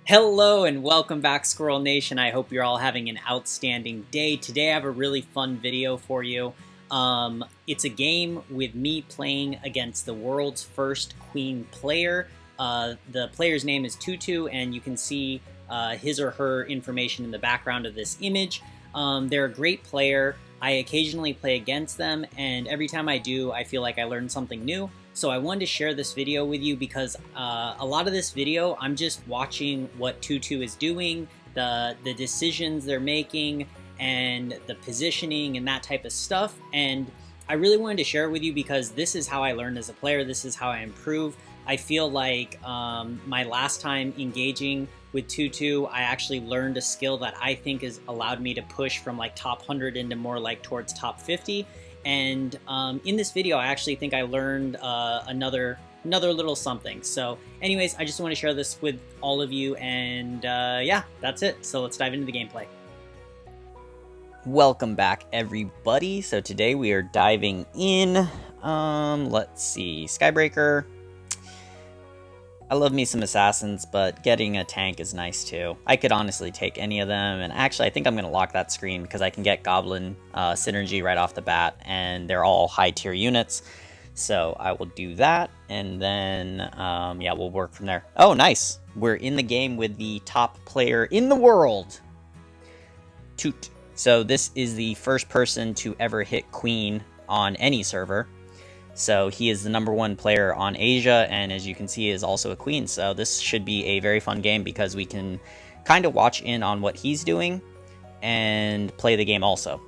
Hello and welcome back, Squirrel Nation. I hope you're all having an outstanding day. Today I have a really fun video for you. It's a game with me playing against the world's first queen player. The player's name is Tuttu, and you can see his or her information in the background of this image. They're a great player. I occasionally play against them, and every time I do, I feel like I learn something new. So I wanted to share this video with you because a lot of this video, I'm just watching what Tuttu is doing, the decisions they're making, and the positioning and that type of stuff. And I really wanted to share it with you because this is how I learned as a player. This is how I improve. I feel like my last time engaging with Tuttu, I actually learned a skill that I think has allowed me to push from like top 100 into more like towards top 50. And in this video, I actually think I learned another little something. So anyways, I just want to share this with all of you, and yeah, that's it. So let's dive into the gameplay. Welcome back, everybody. So today we are diving in. Let's see, Skybreaker. I love me some assassins, but getting a tank is nice too. I could honestly take any of them, and actually I think I'm going to lock that screen because I can get Goblin synergy right off the bat, and they're all high tier units. So I will do that, and then yeah, we'll work from there. Oh, nice! We're in the game with the top player in the world, Tuttu. So this is the first person to ever hit Queen on any server. So he is the #1 player on Asia, and as you can see, is also a queen. So this should be a very fun game because we can kind of watch in on what he's doing and play the game also.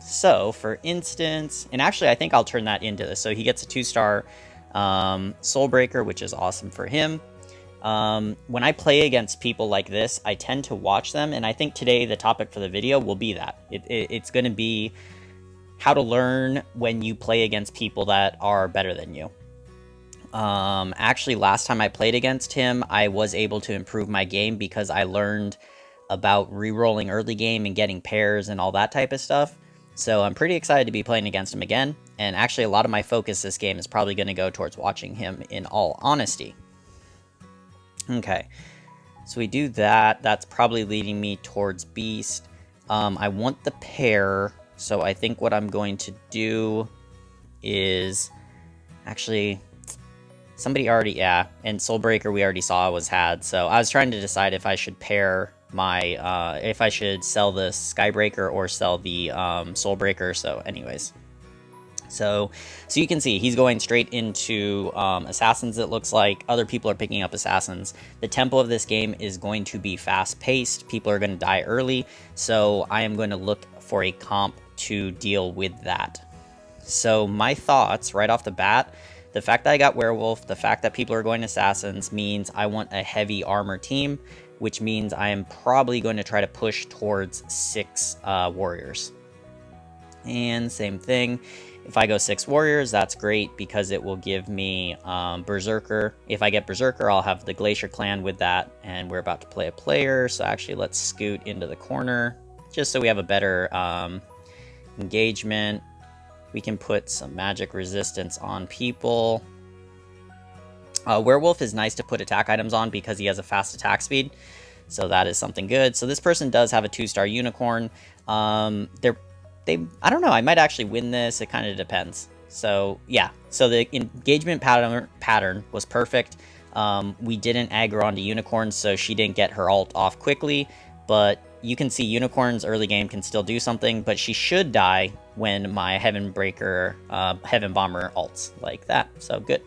So for instance, and actually I think I'll turn that into this. So he gets a 2-star Soulbreaker, which is awesome for him. When I play against people like this, I tend to watch them, and I think today the topic for the video will be that. It's going to be how to learn when you play against people that are better than you. Actually, last time I played against him, I was able to improve my game because I learned about re-rolling early game and getting pairs and all that type of stuff. So I'm pretty excited to be playing against him again. And actually, a lot of my focus this game is probably going to go towards watching him, in all honesty. Okay, so we do that. That's probably leading me towards Beast. I want the pair. So I think what I'm going to do is actually somebody already, yeah, and Soulbreaker we already saw was had. So I was trying to decide if I should pair my, if I should sell the Skybreaker or sell the Soulbreaker. So anyways, so you can see he's going straight into assassins. It looks like other people are picking up assassins. The tempo of this game is going to be fast paced. People are going to die early. So I am going to look for a comp to deal with that. So my thoughts right off the bat, the fact that I got Werewolf, the fact that people are going Assassins means I want a heavy armor team, which means I am probably going to try to push towards 6 Warriors. And same thing, if I go 6 Warriors, that's great because it will give me Berserker. If I get Berserker, I'll have the Glacier Clan with that, and we're about to play a player, so actually let's scoot into the corner, just so we have a better engagement. We can put some magic resistance on people. Werewolf is nice to put attack items on because he has a fast attack speed, so that is something good. So this person does have a 2-star Unicorn. I don't know, I might actually win this. It kind of depends. So yeah, so the engagement pattern was perfect. We didn't aggro onto Unicorns, so she didn't get her ult off quickly, but you can see Unicorns early game can still do something, but she should die when my Heaven Breaker, Heaven Bomber ults like that. So good.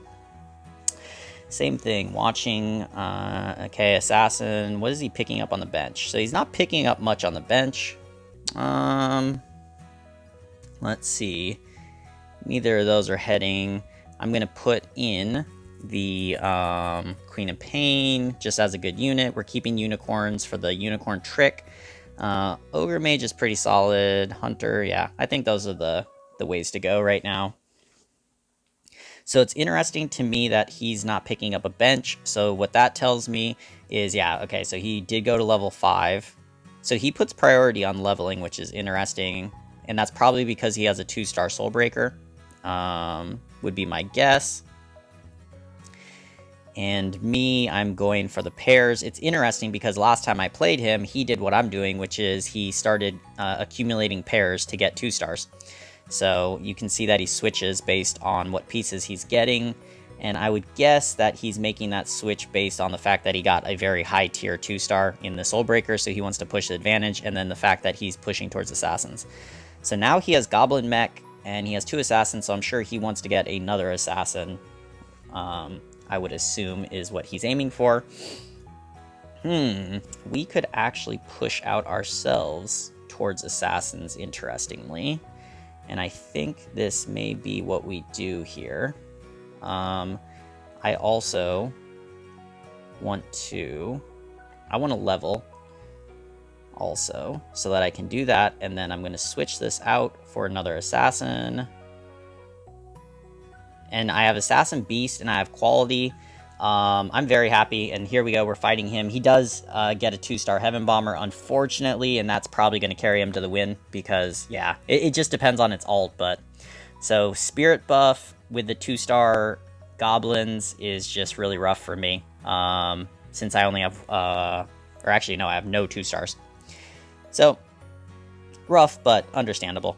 Same thing, watching, okay, Assassin, what is he picking up on the bench? So he's not picking up much on the bench. Let's see, neither of those are heading. I'm gonna put in the Queen of Pain just as a good unit. We're keeping Unicorns for the Unicorn trick. Ogre Mage is pretty solid. Hunter, yeah, I think those are the ways to go right now. So it's interesting to me that he's not picking up a bench. So what that tells me is, yeah, okay, so he did go to level 5. So he puts priority on leveling, which is interesting. And that's probably because he has a 2-star Soulbreaker, would be my guess. And me, I'm going for the pairs. It's interesting because last time I played him, he did what I'm doing, which is he started accumulating pairs to get 2 stars. So you can see that he switches based on what pieces he's getting. And I would guess that he's making that switch based on the fact that he got a very high tier 2-star in the Soulbreaker, so he wants to push the advantage, and then the fact that he's pushing towards Assassins. So now he has Goblin Mech, and he has 2 Assassins, so I'm sure he wants to get another Assassin. I would assume is what he's aiming for. We could actually push out ourselves towards Assassins, interestingly. And I think this may be what we do here. I also want to level also, so that I can do that, and then I'm going to switch this out for another Assassin. And I have Assassin Beast, and I have Quality. I'm very happy, and here we go, we're fighting him. He does get a 2-star Heaven Bomber, unfortunately, and that's probably going to carry him to the win, because, yeah, it just depends on its ult, but... So, Spirit buff with the 2-star Goblins is just really rough for me, since I only have, or actually, no, I have no 2 stars. So, rough, but understandable.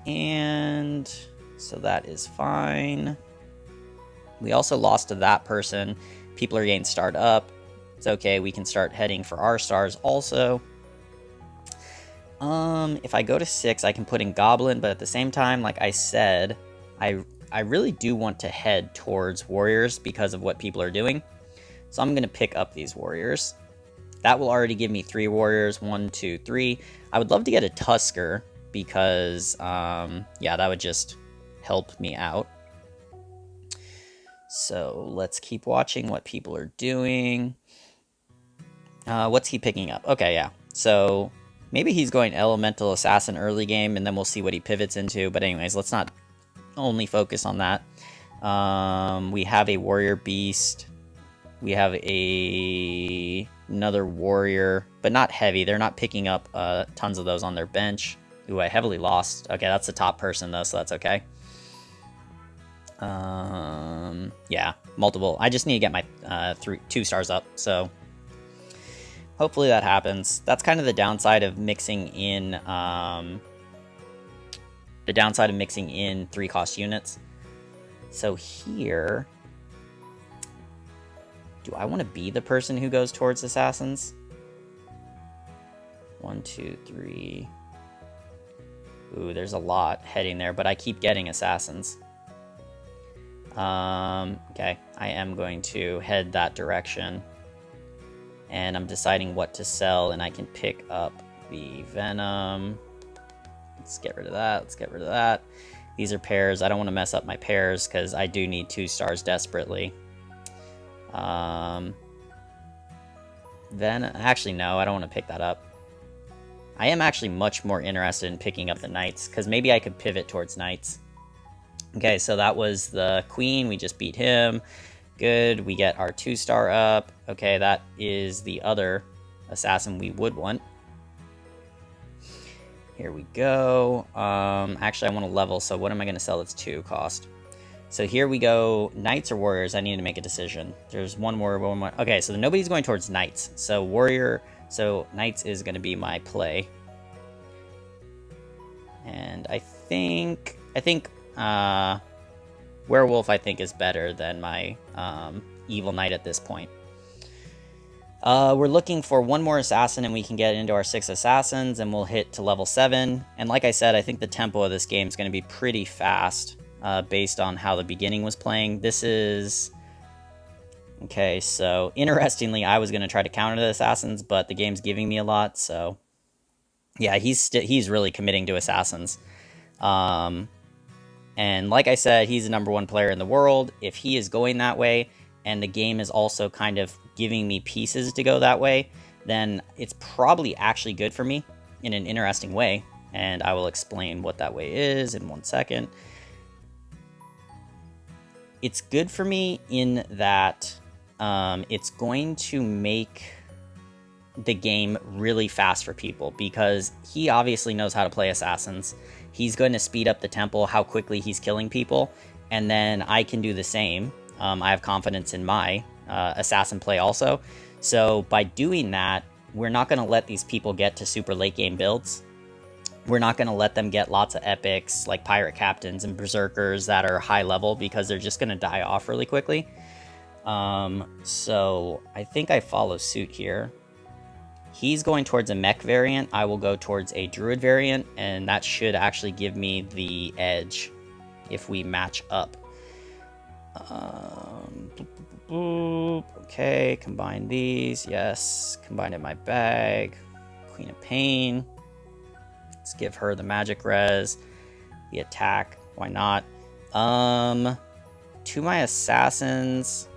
And... so that is fine. We also lost to that person. People are getting starred up. It's okay, we can start heading for our stars also. If I go to 6, I can put in Goblin, but at the same time, like I said, I really do want to head towards Warriors because of what people are doing. So I'm going to pick up these Warriors. That will already give me 3 Warriors. 1, 2, 3. I would love to get a Tusker because, yeah, that would just... help me out. So let's keep watching what people are doing. What's he picking up? Okay, yeah. So maybe he's going Elemental Assassin early game, and then we'll see what he pivots into. But anyways, let's not only focus on that. We have a Warrior Beast. We have another Warrior, but not heavy. They're not picking up tons of those on their bench. Ooh, I heavily lost. Okay, that's the top person, though, so that's okay. Yeah, multiple. I just need to get my 2 stars up, so hopefully that happens. That's kind of the downside of mixing in 3-cost units. So here, do I want to be the person who goes towards Assassins? 1, 2, 3. Ooh, there's a lot heading there, but I keep getting Assassins. Okay, I am going to head that direction. And I'm deciding what to sell, and I can pick up the Venom. Let's get rid of that, let's get rid of that. These are pairs. I don't want to mess up my pairs, because I do need 2 stars desperately. Then, actually, no, I don't want to pick that up. I am actually much more interested in picking up the Knights, because maybe I could pivot towards Knights. Okay, so that was the Queen. We just beat him. Good. We get our 2-star up. Okay, that is the other Assassin we would want. Here we go. Actually, I want to level, so what am I going to sell that's 2 cost? So here we go. Knights or Warriors? I need to make a decision. There's one Warrior, one more. Okay, so nobody's going towards Knights. So Warrior... so Knights is going to be my play. And I think Werewolf, I think, is better than my Evil Knight at this point. We're looking for one more Assassin, and we can get into our 6 Assassins, and we'll hit to level 7. And like I said, I think the tempo of this game is going to be pretty fast, based on how the beginning was playing. This is... okay, so interestingly, I was going to try to counter the Assassins, but the game's giving me a lot, so... yeah, he's really committing to Assassins. And like I said, he's the #1 player in the world. If he is going that way, and the game is also kind of giving me pieces to go that way, then it's probably actually good for me in an interesting way. And I will explain what that way is in 1 second. It's good for me in that it's going to make the game really fast for people, because he obviously knows how to play Assassins. He's going to speed up the tempo, how quickly he's killing people, and then I can do the same. I have confidence in my assassin play also. So by doing that, we're not going to let these people get to super late game builds. We're not going to let them get lots of epics like pirate captains and berserkers that are high level, because they're just going to die off really quickly. So I think I follow suit here. He's going towards a mech variant. I will go towards a druid variant, and that should actually give me the edge if we match up. Okay, combine these. Yes, combine in my bag. Queen of Pain. Let's give her the magic res. The attack. Why not? To my assassins.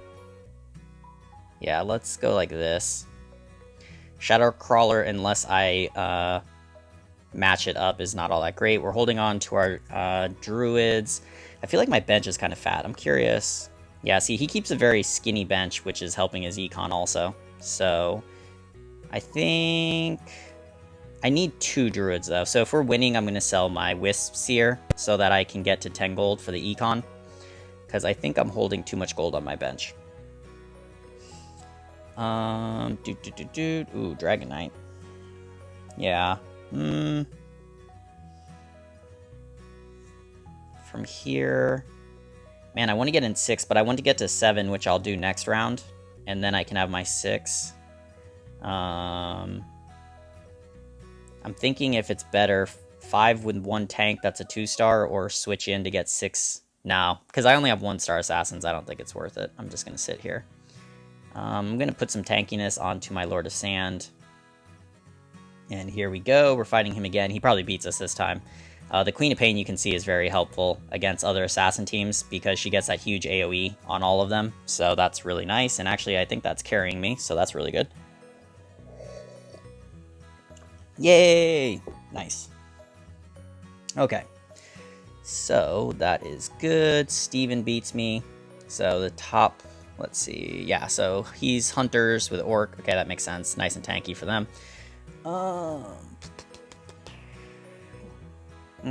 Yeah, let's go like this. Shadow Crawler, unless I match it up, is not all that great. We're holding on to our druids. I feel like my bench is kind of fat. I'm curious. Yeah, see, he keeps a very skinny bench, which is helping his econ also. So I think I need 2 druids, though. So if we're winning, I'm going to sell my Wisps here so that I can get to 10 gold for the econ, because I think I'm holding too much gold on my bench. Ooh, Dragon Knight. Yeah. From here... Man, I want to get in 6, but I want to get to 7, which I'll do next round. And then I can have my 6. I'm thinking if it's better, 5 with 1 tank, that's a 2-star, or switch in to get 6 now. Because I only have 1-star assassins, I don't think it's worth it. I'm just going to sit here. I'm going to put some tankiness onto my Lord of Sand. And here we go. We're fighting him again. He probably beats us this time. The Queen of Pain, you can see, is very helpful against other assassin teams because she gets that huge AoE on all of them. So that's really nice. And actually, I think that's carrying me. So that's really good. Yay! Nice. Okay. So that is good. Steven beats me. So the top... Let's see. Yeah, so he's hunters with orc. Okay, that makes sense. Nice and tanky for them.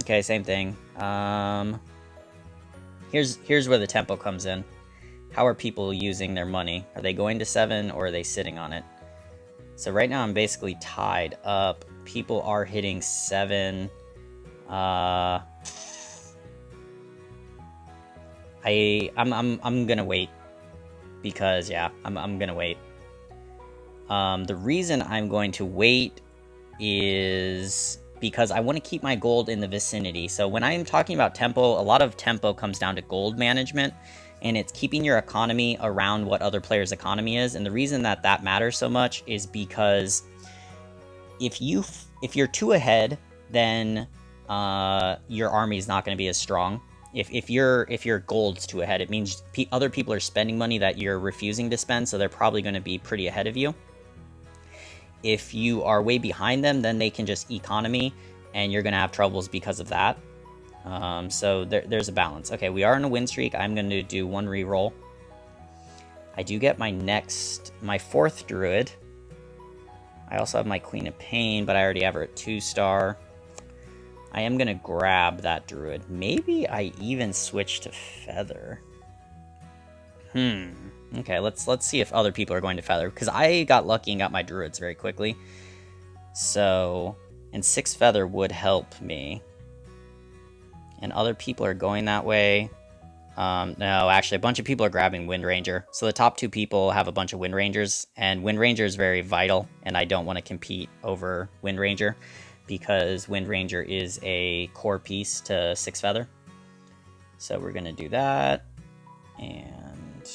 Okay, same thing. Here's where the tempo comes in. How are people using their money? Are they going to 7 or are they sitting on it? So right now I'm basically tied up. People are hitting 7. I'm gonna wait. Because, yeah, I'm gonna wait. The reason I'm going to wait is because I want to keep my gold in the vicinity. So when I'm talking about tempo, a lot of tempo comes down to gold management, and it's keeping your economy around what other players' economy is. And the reason that that matters so much is because if you're too ahead, then your army is not going to be as strong. If your gold's too ahead, it means other people are spending money that you're refusing to spend, so they're probably going to be pretty ahead of you. If you are way behind them, then they can just economy, and you're going to have troubles because of that. So there's a balance. Okay, we are in a win streak. I'm going to do 1 reroll. I do get my 4th druid. I also have my Queen of Pain, but I already have her at 2-star. I am going to grab that druid. Maybe I even switch to feather. Okay, let's see if other people are going to feather, because I got lucky and got my druids very quickly. So, and 6 feather would help me. And other people are going that way. No, actually, a bunch of people are grabbing Wind Ranger. So the top 2 people have a bunch of Wind Rangers, and Wind Ranger is very vital, and I don't want to compete over Wind Ranger, because Wind Ranger is a core piece to 6 feather. So we're going to do that. And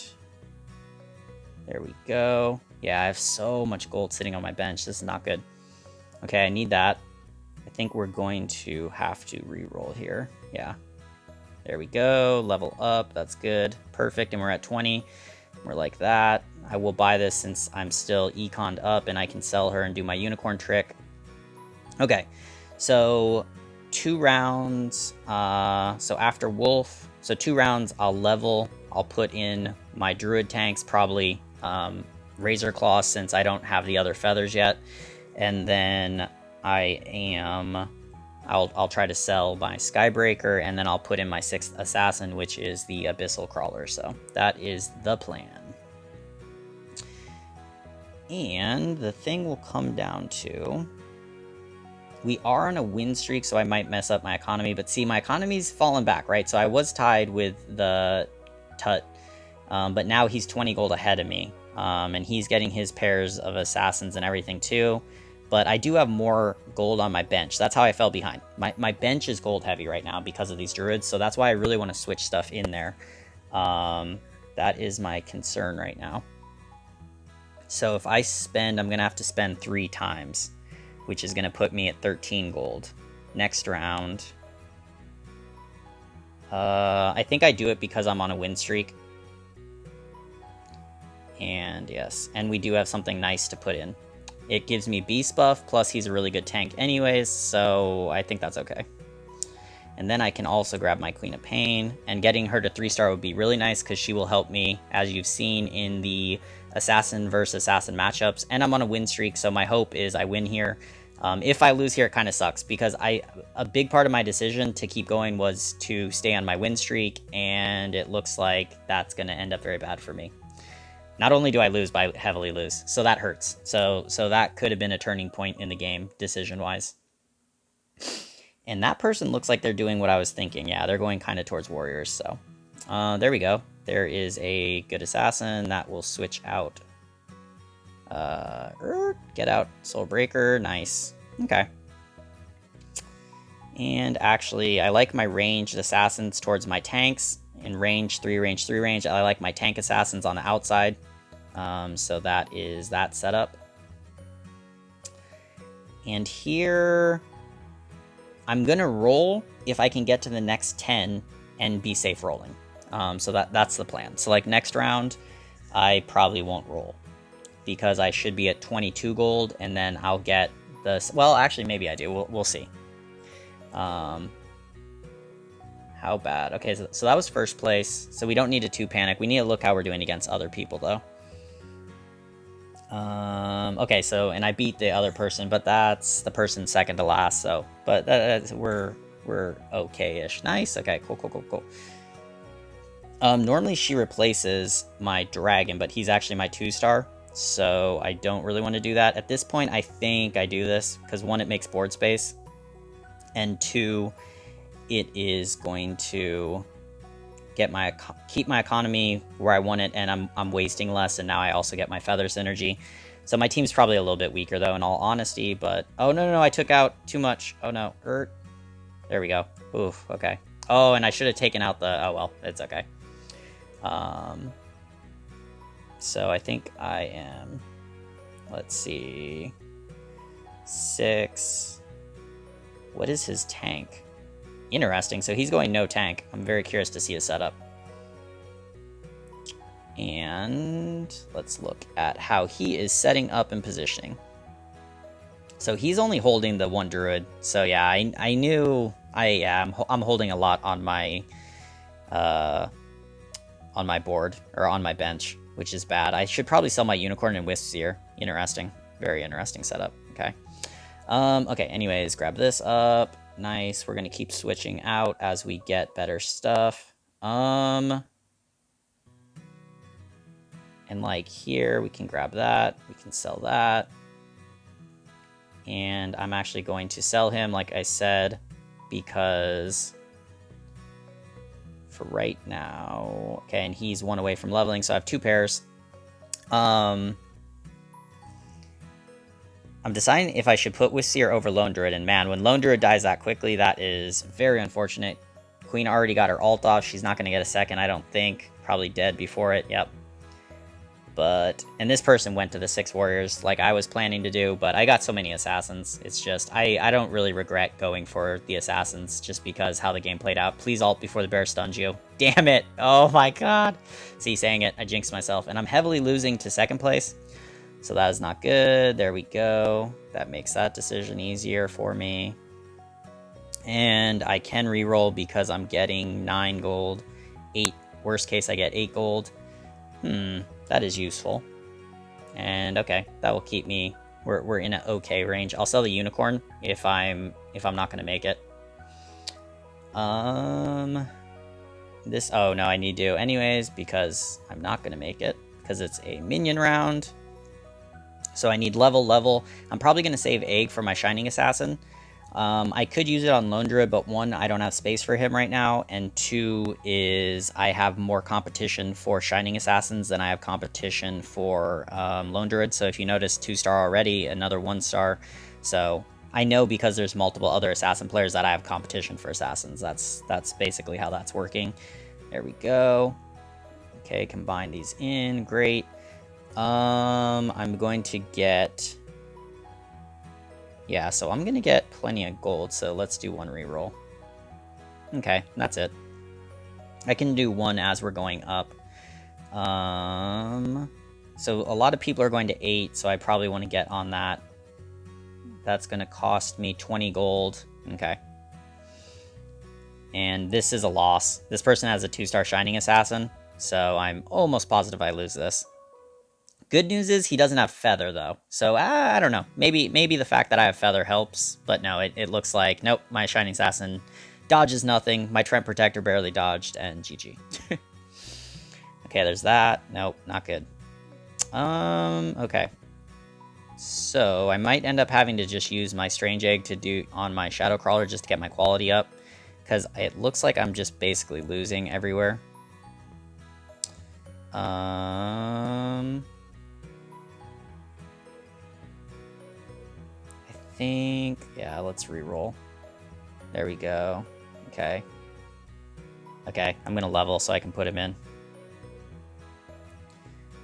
there we go. Yeah, I have so much gold sitting on my bench. This is not good. Okay, I need that. I think we're going to have to re-roll here. Yeah. There we go. Level up. That's good. Perfect. And we're at 20. We're like that. I will buy this since I'm still econed up and I can sell her and do my unicorn trick. Okay, so 2 rounds, so after Wolf, so 2 rounds, I'll level, I'll put in my Druid tanks, probably Razor Claw, since I don't have the other feathers yet, and then I am I'll try to sell my Skybreaker, and then I'll put in my 6th assassin, which is the Abyssal Crawler. So that is the plan. And the thing will come down to, we are on a win streak, so I might mess up my economy. But see, my economy's fallen back, right? So I was tied with the Tut, but now he's 20 gold ahead of me. And he's getting his pairs of assassins and everything too. But I do have more gold on my bench. That's how I fell behind. My bench is gold heavy right now because of these druids, so that's why I really want to switch stuff in there. That is my concern right now. So if I spend, I'm going to have to spend 3 times, which is going to put me at 13 gold. Next round, I think I do it because I'm on a win streak. And yes, and we do have something nice to put in. It gives me beast buff, plus he's a really good tank anyways, so I think that's okay. And then I can also grab my Queen of Pain, and getting her to 3-star would be really nice because she will help me, as you've seen in the assassin versus assassin matchups. And I'm on a win streak, so my hope is I win here. If I lose here, it kind of sucks because a big part of my decision to keep going was to stay on my win streak, and it looks like that's going to end up very bad for me. Not only do I lose, but I heavily lose, so that hurts. So that could have been a turning point in the game, decision-wise. And that person looks like they're doing what I was thinking. Yeah, they're going kind of towards warriors, so. There we go. There is a good assassin that will switch out. Get out. Soul Breaker. Nice. Okay. And actually, I like my ranged assassins towards my tanks. In range 3, range 3, range. I like my tank assassins on the outside. So that is that setup. And here, I'm going to roll if I can get to the next 10 and be safe rolling. So that's the plan. So like next round, I probably won't roll because I should be at 22 gold, and then I'll get the... Well, actually, maybe I do. We'll see. How bad? Okay, so that was first place. So we don't need to 2 panic. We need to look how we're doing against other people, though. Okay, so, and I beat the other person, but that's the person second to last, so... But we're okay-ish. Nice. Okay, cool. Normally she replaces my dragon, but he's actually my 2-star, so I don't really want to do that. At this point, I think I do this, because 1, it makes board space, and 2... it is going to keep my economy where I want it, and I'm wasting less, and now I also get my feather synergy. So my team's probably a little bit weaker, though, in all honesty, but... Oh, no, I took out too much. Oh, no. There we go. Oof, okay. Oh, and I should have taken out the... Oh, well, it's okay. So I think I am... Let's see... 6... What is his tank? Interesting. So he's going no tank. I'm very curious to see his setup. And let's look at how he is setting up and positioning. So he's only holding the 1 druid. So yeah, I knew I'm holding a lot on my board, or on my bench, which is bad. I should probably sell my unicorn and wisp seer. Interesting. Very interesting setup. Okay. Okay, anyways, grab this up. Nice. We're going to keep switching out as we get better stuff. And like here, we can grab that. We can sell that. And I'm actually going to sell him, like I said, because for right now... Okay, and he's 1 away from leveling, so I have 2 pairs. I'm deciding if I should put Wisseer over Lone Druid, and man, when Lone Druid dies that quickly, that is very unfortunate. Queen already got her ult off. She's not going to get a second, I don't think. Probably dead before it, yep. But, and this person went to the 6 warriors like I was planning to do, but I got so many assassins. It's just, I don't really regret going for the assassins just because how the game played out. Please ult before the bear stuns you. Damn it! Oh my god! See, saying it, I jinxed myself, and I'm heavily losing to 2nd place. So that is not good. There we go. That makes that decision easier for me. And I can reroll because I'm getting 9 gold. 8. Worst case, I get 8 gold. That is useful. And okay, that will keep me We're in an okay range. I'll sell the unicorn if I'm not gonna make it. This, oh no, I need to anyways because I'm not gonna make it because it's a minion round. So I need level. I'm probably gonna save egg for my shining assassin. I could use it on Lone Druid, but one, I don't have space for him right now, and two is I have more competition for Shining Assassins than I have competition for Lone Druid. So if you notice, 2-star already, another 1-star. So I know because there's multiple other Assassin players that I have competition for Assassins. That's basically how that's working. There we go. Okay, combine these in, great. I'm going to get... Yeah, so I'm gonna get plenty of gold, so let's do one reroll. Okay, that's it. I can do one as we're going up. So a lot of people are going to 8, so I probably want to get on that. That's gonna cost me 20 gold. Okay. And this is a loss. This person has a 2-star Shining Assassin, so I'm almost positive I lose this. Good news is he doesn't have Feather, though. So, I don't know. Maybe the fact that I have Feather helps. But no, it looks like, nope, my Shining Assassin dodges nothing. My Trent Protector barely dodged, and GG. Okay, there's that. Nope, not good. Okay. So, I might end up having to just use my Strange Egg to do on my Shadow Crawler just to get my quality up. Because it looks like I'm just basically losing everywhere. Yeah, let's reroll. There we go. Okay. Okay, I'm gonna level so I can put him in.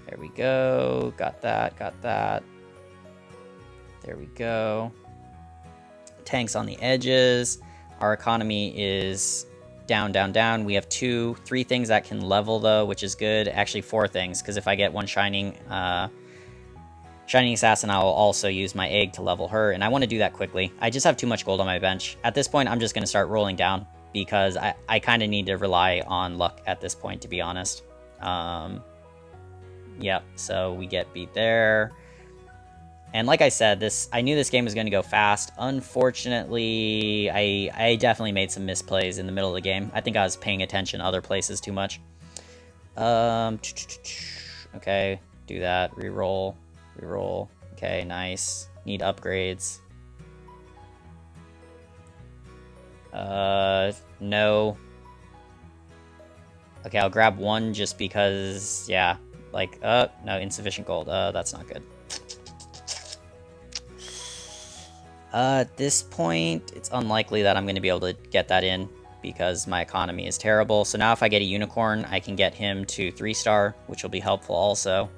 There we go. Got that, got that. There we go. Tanks on the edges. Our economy is down, down, down. We have 3 things that can level, though, which is good. Actually, 4 things, because if I get one Shining Assassin, I will also use my egg to level her, and I want to do that quickly. I just have too much gold on my bench. At this point, I'm just going to start rolling down, because I kind of need to rely on luck at this point, to be honest. Yep, so we get beat there. And like I said, I knew this game was going to go fast. Unfortunately, I definitely made some misplays in the middle of the game. I think I was paying attention other places too much. Okay, do that. Reroll. Reroll. Okay, nice. Need upgrades. No. Okay, I'll grab one just because, yeah. Like, no, insufficient gold. That's not good. At this point, it's unlikely that I'm going to be able to get that in because my economy is terrible. So now if I get a unicorn, I can get him to 3-star, which will be helpful also.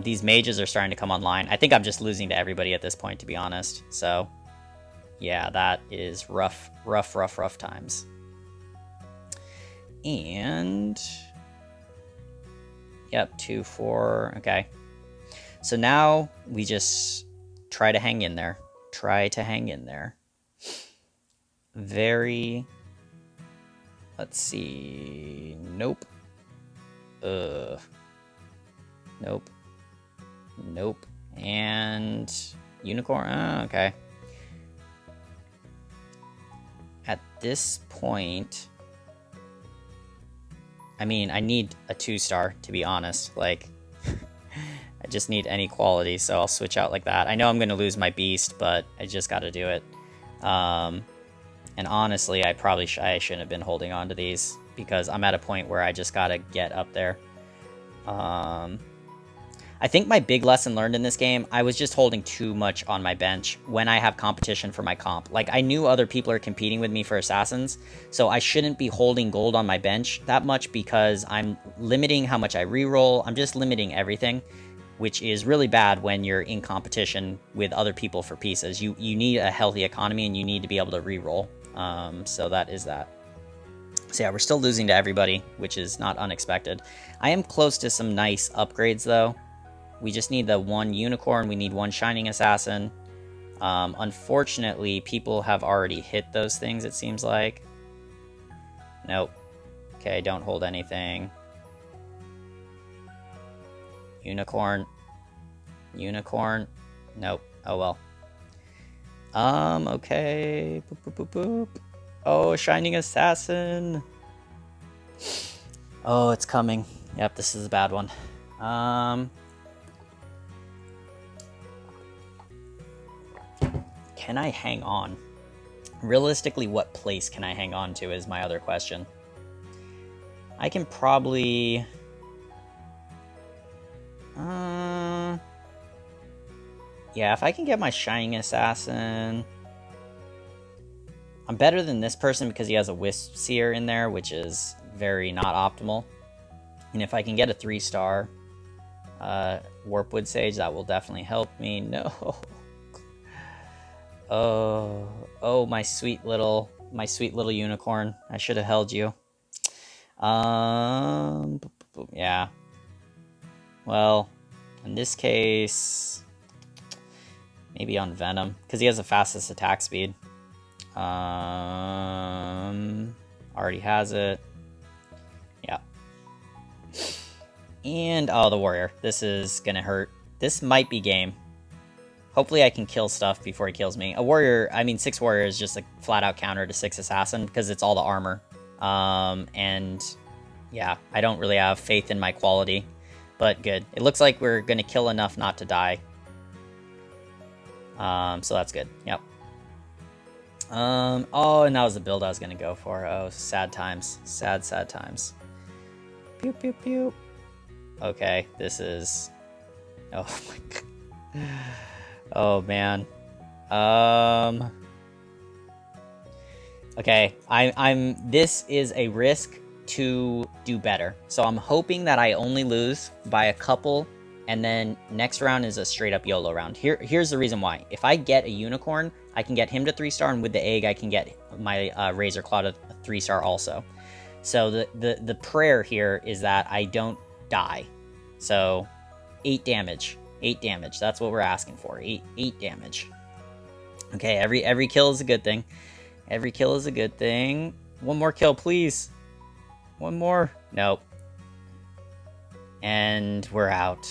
These mages are starting to come online. I think I'm just losing to everybody at this point, to be honest. So, yeah, that is rough times. And, yep, 2, 4, okay. So now we just try to hang in there. Try to hang in there. Let's see, nope. Nope. Nope. And unicorn. Okay. At this point, I mean, I need a 2-star, to be honest. Like, I just need any quality, so I'll switch out like that. I know I'm going to lose my beast, but I just got to do it. And honestly, I shouldn't have been holding on to these because I'm at a point where I just got to get up there. I think my big lesson learned in this game, I was just holding too much on my bench when I have competition for my comp. Like, I knew other people are competing with me for assassins, so I shouldn't be holding gold on my bench that much because I'm limiting how much I reroll. I'm just limiting everything, which is really bad when you're in competition with other people for pieces. You need a healthy economy and you need to be able to reroll. So that is that. So yeah, we're still losing to everybody, which is not unexpected. I am close to some nice upgrades, though. We just need the 1 unicorn. We need 1 shining assassin. Unfortunately, people have already hit those things, it seems like. Nope. Okay, don't hold anything. Unicorn. Unicorn. Nope. Oh well. Okay. Boop, boop, boop, boop. Oh, Shining Assassin. Oh, it's coming. Yep, this is a bad one. Can I hang on? Realistically, what place can I hang on to is my other question. I can probably... yeah, if I can get my Shining Assassin... I'm better than this person because he has a Wisp Seer in there, which is very not optimal. And if I can get a 3-star Warpwood Sage, that will definitely help me. No. Oh, my sweet little unicorn. I should have held you. Yeah. Well, in this case, maybe on Venom, because he has the fastest attack speed. Already has it. Yeah. And, oh, the warrior. This is gonna hurt. This might be game. Hopefully I can kill stuff before he kills me. A warrior, I mean, 6 warrior is just a flat-out counter to 6 assassin, because it's all the armor. And, yeah, I don't really have faith in my quality, but good. It looks like we're gonna kill enough not to die. So that's good. Yep. Oh, and that was the build I was gonna go for. Oh, sad times. Sad, sad times. Pew, pew, pew. Okay, this is... oh my god. Oh, man. Okay, this is a risk to do better. So I'm hoping that I only lose by a couple, and then next round is a straight up YOLO round. Here's the reason why. If I get a unicorn, I can get him to 3-star, and with the egg, I can get my Razor Claw to 3-star also. So the prayer here is that I don't die. So 8 damage. 8 damage. That's what we're asking for. 8 damage. Okay, every kill is a good thing. Every kill is a good thing. One more kill, please. One more. Nope. And we're out.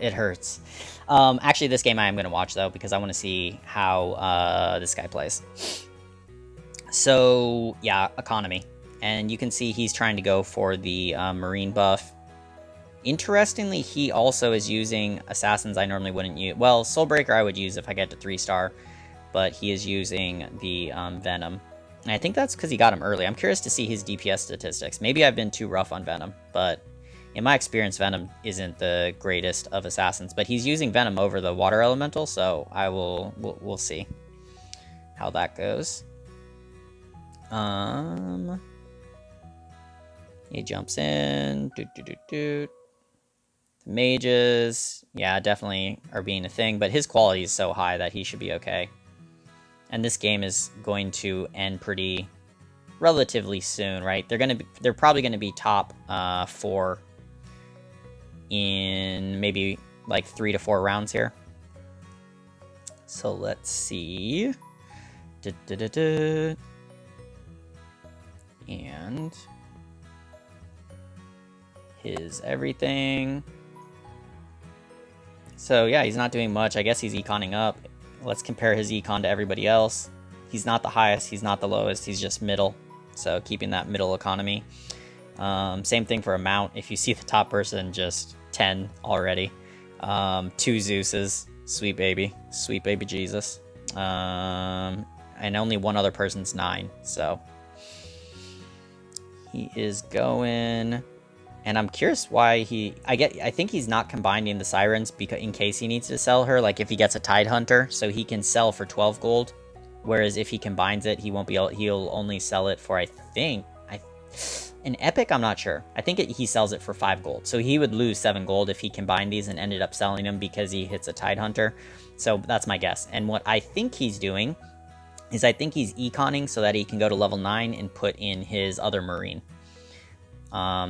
It hurts. Actually, this game I am going to watch, though, because I want to see how this guy plays. So, yeah, economy. And you can see he's trying to go for the marine buff. Interestingly, he also is using assassins I normally wouldn't use. Well, Soulbreaker I would use if I get to 3-star, but he is using the Venom. And I think that's because he got him early. I'm curious to see his DPS statistics. Maybe I've been too rough on Venom, but in my experience, Venom isn't the greatest of assassins. But he's using Venom over the Water Elemental, so we'll see how that goes. He jumps in. Mages, yeah, definitely are being a thing, but his quality is so high that he should be okay. And this game is going to end pretty relatively soon, right? They're probably gonna be top 4 in maybe like 3 to 4 rounds here. So let's see. And his everything. So yeah, he's not doing much. I guess he's econing up. Let's compare his econ to everybody else. He's not the highest, he's not the lowest, he's just middle. So keeping that middle economy. Same thing for a mount. If you see the top person, just 10 already. 2 Zeuses, sweet baby Jesus. And only one other person's 9, so he is going. And I'm curious why I think he's not combining the Sirens because in case he needs to sell her, like if he gets a Tide Hunter, so he can sell for 12 gold. Whereas if he combines it, he won't be able, he'll only sell it for, I think, an Epic, I'm not sure. I think he sells it for 5 gold. So he would lose 7 gold if he combined these and ended up selling them because he hits a Tide Hunter. So that's my guess. And what I think he's doing is I think he's econing so that he can go to level 9 and put in his other Marine.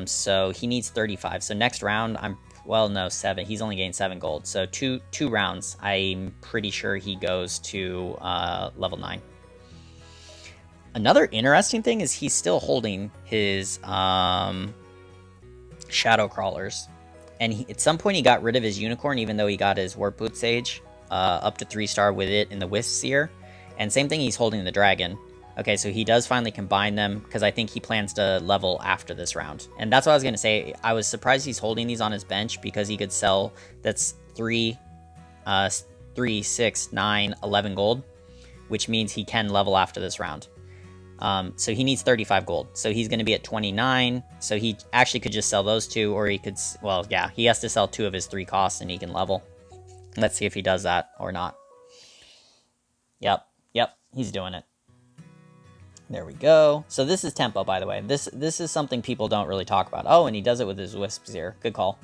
So he needs 35. So next round, well, no, 7. He's only gained 7 gold. So two rounds, I'm pretty sure he goes to level 9. Another interesting thing is he's still holding his Shadow Crawlers. And at some point he got rid of his unicorn, even though he got his Warp Boot Sage up to 3-star with it in the Wisp Seer. And same thing, he's holding the dragon. Okay, so he does finally combine them, because I think he plans to level after this round. And that's what I was going to say. I was surprised he's holding these on his bench, because he could sell, that's 3, 6, 9, 11 gold, which means he can level after this round. So he needs 35 gold. So he's going to be at 29. So he actually could just sell those 2, or he could, well, yeah, he has to sell 2 of his 3 costs and he can level. Let's see if he does that or not. Yep, he's doing it. There we go. So this is tempo, by the way. This is something people don't really talk about. Oh, and he does it with his Wisp Seer. Good call.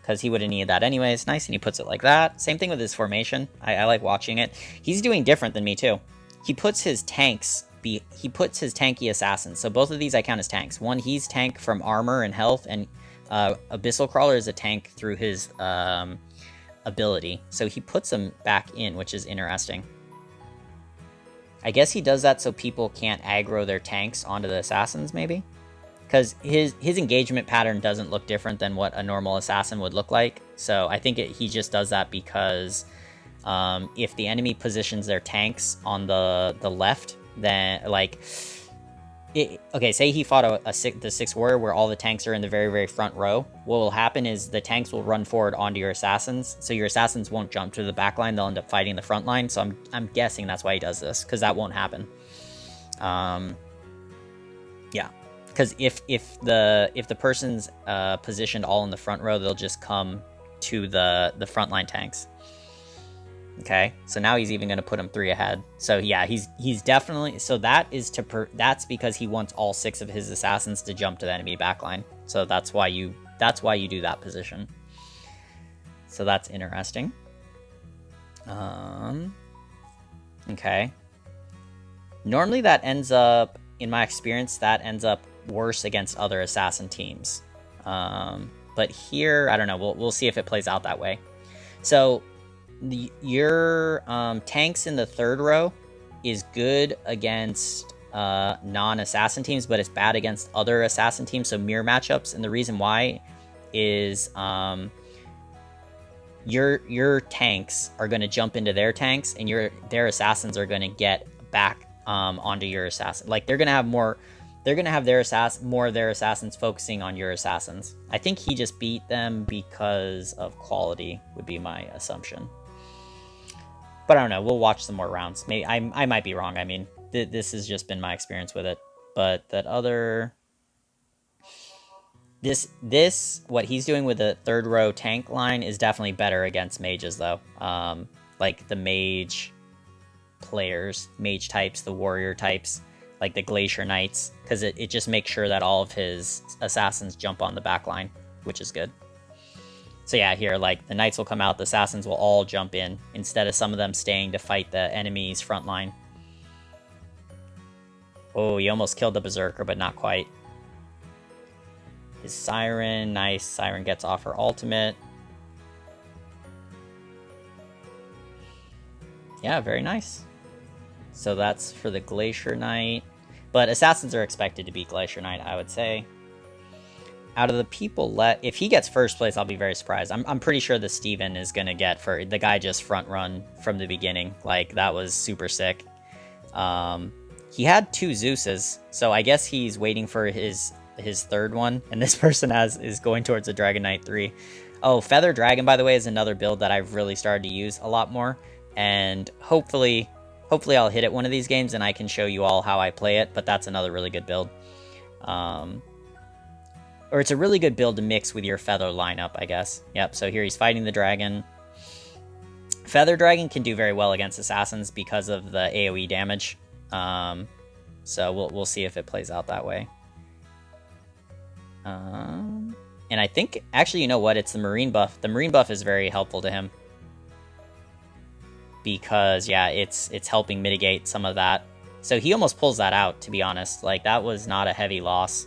Because he would have needed that anyways. Nice, and he puts it like that. Same thing with his formation. I like watching it. He's doing different than me, too. He puts his tanks... He puts his tanky assassins. So both of these I count as tanks. One, he's tank from armor and health, and Abyssal Crawler is a tank through his ability. So he puts them back in, which is interesting. I guess he does that so people can't aggro their tanks onto the assassins, maybe? Because his engagement pattern doesn't look different than what a normal assassin would look like. So I think he just does that because if the enemy positions their tanks on the left, then, like... okay, say he fought the 6th warrior where all the tanks are in the very, very front row. What will happen is the tanks will run forward onto your assassins, so your assassins won't jump to the back line. They'll end up fighting the front line. So I'm guessing that's why he does this, because that won't happen. Yeah, because if the person's positioned all in the front row, they'll just come to the frontline tanks. Okay, so now he's even going to put him 3 ahead. So yeah, he's definitely... So that is that's because he wants all 6 of his assassins to jump to the enemy backline. So that's why you do that position. So that's interesting. Okay. Normally that ends up, in my experience, that ends up worse against other assassin teams. But here, I don't know. We'll see if it plays out that way. So... your tanks in the 3rd row is good against non-assassin teams, but it's bad against other assassin teams, so mirror matchups. And the reason why is your tanks are going to jump into their tanks, and their assassins are going to get back onto your assassin. Like, they're going to have more... They're going to have more of their assassins focusing on your assassins. I think he just beat them because of quality, would be my assumption. But I don't know. We'll watch some more rounds. Maybe I might be wrong. I mean, this has just been my experience with it. But that other... This, what he's doing with the 3rd row tank line is definitely better against mages, though. Like the mage players, mage types, the warrior types, like the Glacier Knights, because it just makes sure that all of his assassins jump on the back line, which is good. So yeah, here, like, the Knights will come out, the assassins will all jump in, instead of some of them staying to fight the enemy's front line. Oh, he almost killed the Berserker, but not quite. His Siren, nice. Siren gets off her ultimate. Yeah, very nice. So that's for the Glacier Knight. But assassins are expected to beat Glacier Knight, I would say. Out of the people if he gets first place, I'll be very surprised. I'm pretty sure the Steven is going to get the guy just front run from the beginning. Like, that was super sick. He had 2 Zeuses, so I guess he's waiting for his 3rd one, and this person is going towards a Dragon Knight 3. Oh, Feather Dragon, by the way, is another build that I've really started to use a lot more, and hopefully I'll hit it one of these games and I can show you all how I play it, but that's another really good build. Or it's a really good build to mix with your Feather lineup, I guess. Yep, so here he's fighting the dragon. Feather Dragon can do very well against assassins because of the AoE damage. So we'll see if it plays out that way. And I think, actually, you know what? It's the Marine buff. The Marine buff is very helpful to him. Because, yeah, it's helping mitigate some of that. So he almost pulls that out, to be honest. Like, that was not a heavy loss.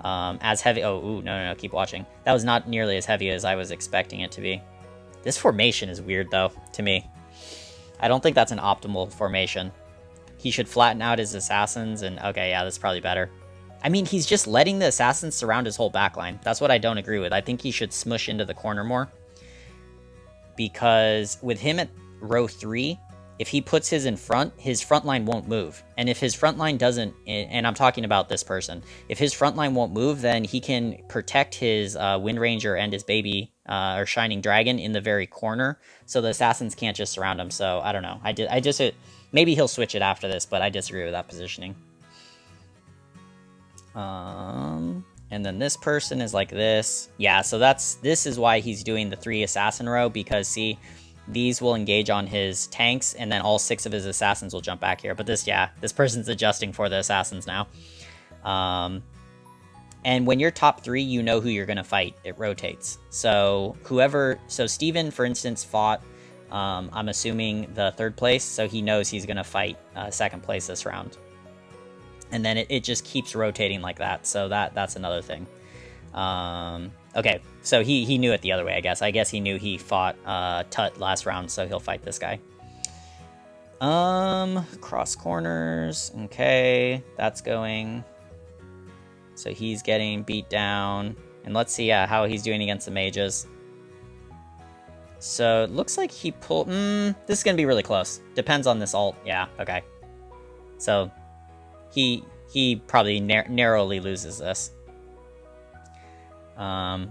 As heavy... Oh, ooh, no, keep watching. That was not nearly as heavy as I was expecting it to be. This formation is weird, though, to me. I don't think that's an optimal formation. He should flatten out his assassins, and... Okay, yeah, that's probably better. I mean, he's just letting the assassins surround his whole backline. That's what I don't agree with. I think he should smush into the corner more. Because with him at row 3, if he puts his front line won't move. And if his front line doesn't, and I'm talking about this person, if his front line won't move, then he can protect his Wind Ranger and his baby, or Shining Dragon in the very corner, so the assassins can't just surround him. So, I don't know. Maybe he'll switch it after this, but I disagree with that positioning. And then this person is like this. Yeah, so this is why he's doing the 3 assassin row, because see, these will engage on his tanks, and then all 6 of his assassins will jump back here. But this person's adjusting for the assassins now. And when you're top 3, you know who you're going to fight. It rotates. So Steven, for instance, fought, I'm assuming, the 3rd place, so he knows he's going to fight 2nd place this round. And then it just keeps rotating like that, so that's another thing. Okay, so he knew it the other way, I guess. I guess he knew he fought Tut last round, so he'll fight this guy. Cross corners. Okay, that's going. So he's getting beat down. And let's see how he's doing against the mages. So it looks like he pulled... this is going to be really close. Depends on this ult. Yeah, okay. So he probably narrowly loses this. Yep.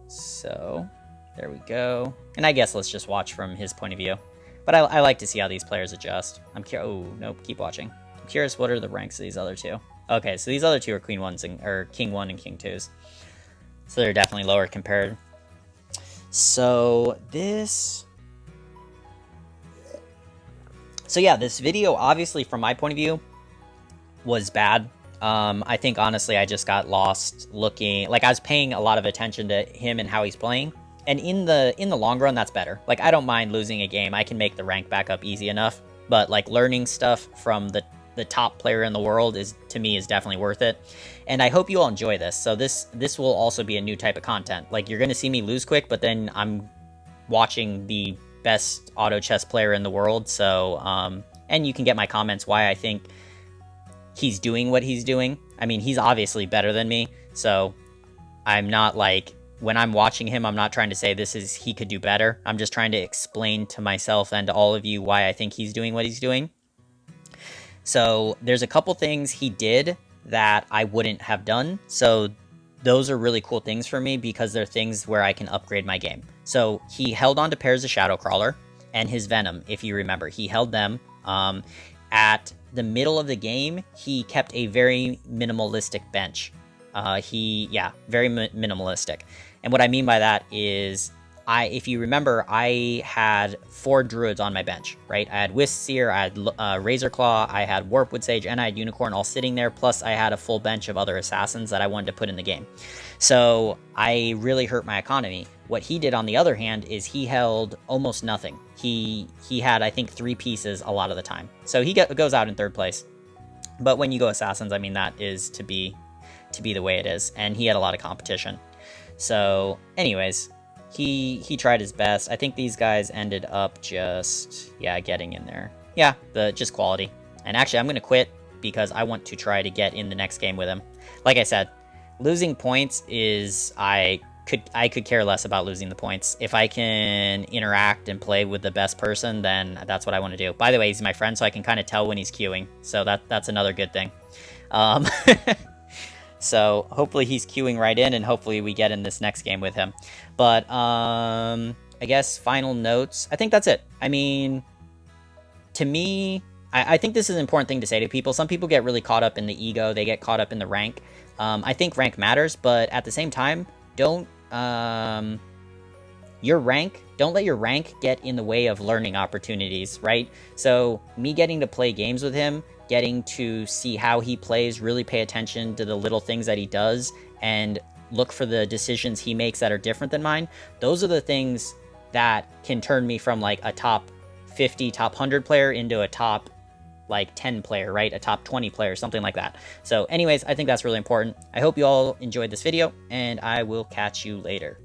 So there we go. And I guess let's just watch from his point of view. But I like to see how these players adjust. I'm curious. Oh, nope. Keep watching. I'm curious, what are the ranks of these other 2? Okay, so these other 2 are Queen 1s or King 1 and King 2s. So they're definitely lower compared. So this... So yeah, this video, obviously, from my point of view, was bad. I think, honestly, I just got lost looking... Like, I was paying a lot of attention to him and how he's playing. And in the long run, that's better. Like, I don't mind losing a game. I can make the rank back up easy enough. But, like, learning stuff from the top player in the world to me, is definitely worth it. And I hope you all enjoy this. So this will also be a new type of content. Like, you're going to see me lose quick, but then I'm watching the best auto chess player in the world. So, and you can get my comments why I think he's doing what he's doing. I mean, he's obviously better than me. So I'm not like, when I'm watching him, I'm not trying to say he could do better. I'm just trying to explain to myself and to all of you why I think he's doing what he's doing. So there's a couple things he did that I wouldn't have done. So those are really cool things for me, because they're things where I can upgrade my game. So he held on to pairs of Shadowcrawler and his Venom, if you remember. He held them. At the middle of the game, he kept a very minimalistic bench. Very minimalistic. And what I mean by that is, if you remember, I had 4 druids on my bench, right? I had Wisp Seer, I had Razorclaw, I had Warpwood Sage, and I had Unicorn all sitting there, plus I had a full bench of other assassins that I wanted to put in the game. So I really hurt my economy. What he did, on the other hand, is he held almost nothing. He had, I think, 3 pieces a lot of the time. So he goes out in 3rd place. But when you go assassins, I mean, that is to be the way it is. And he had a lot of competition. So anyways, he tried his best. I think these guys ended up just, getting in there. Yeah, just quality. And actually, I'm going to quit because I want to try to get in the next game with him. Like I said, losing points is, I could care less about losing the points. If I can interact and play with the best person, then that's what I want to do. By the way, he's my friend, so I can kind of tell when he's queuing. So that's another good thing. So hopefully he's queuing right in, and hopefully we get in this next game with him. But I guess final notes. I think that's it. I mean, to me, I think this is an important thing to say to people. Some people get really caught up in the ego. They get caught up in the rank. I think rank matters, but at the same time, don't let your rank get in the way of learning opportunities, right? So me getting to play games with him, getting to see how he plays, really pay attention to the little things that he does, and look for the decisions he makes that are different than mine. Those are the things that can turn me from like a top 50, top 100 player into a top like 10 player, right? A top 20 player, something like that. So anyways, I think that's really important. I hope you all enjoyed this video, and I will catch you later.